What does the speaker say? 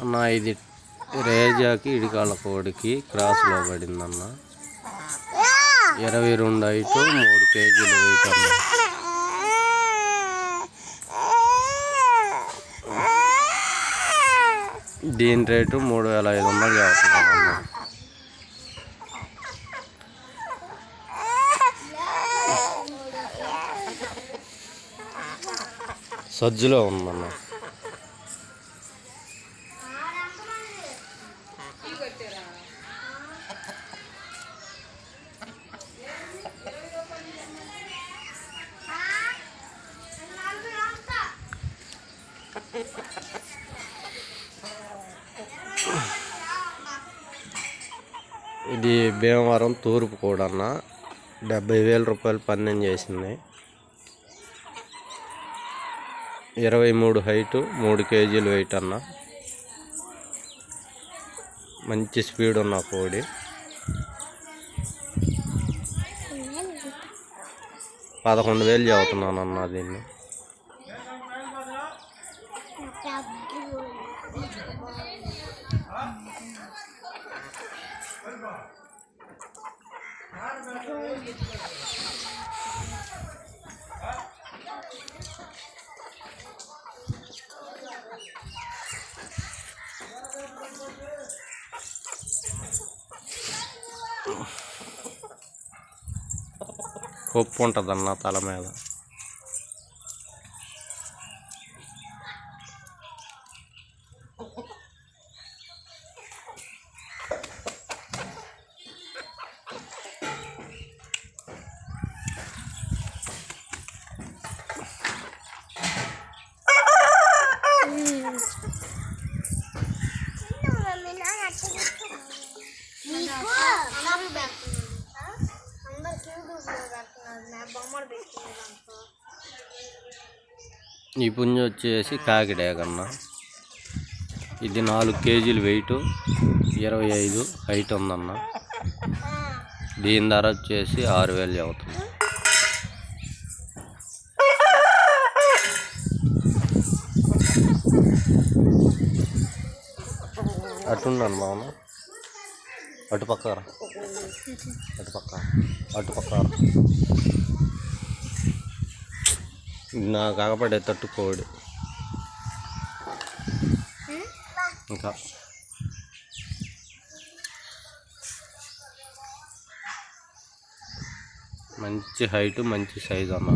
అన్న ఇది రేజాకి ఇడికాళ్ళ కోడికి క్రాస్లో పడిందన్న. 22 హైట్ 3 కేజీలు వెయిట్ అన్న. దీని రేటు 3500 చెప్తున్నాను అన్న. సజ్జులో ఉందన్న. ఇది భీమవరం తూర్పు కూడా అన్న. 70,000 రూపాయలు పందెం చేసింది. 23 హైటు 3 కేజీలు వెయిట్ అన్న. మంచి స్పీడ్ ఉన్న కోడి. 11,000 చెబుతున్నాను అన్న దీన్ని. కొప్పు ఉంటుందన్న తల మీద. ఈ పుంజు వచ్చేసి కాకిడేగన్న. ఇది 4 కేజీలు వెయిట్ 25 హైట్ ఉందన్న. దీని ధర వచ్చేసి 6,000 అవుతుంది. అటుండను మామ. అటుపక్కరా అటుపక్క నా కాకపడే తట్టుకోడు ఇంకా. మంచి హైటు మంచి సైజు అన్న.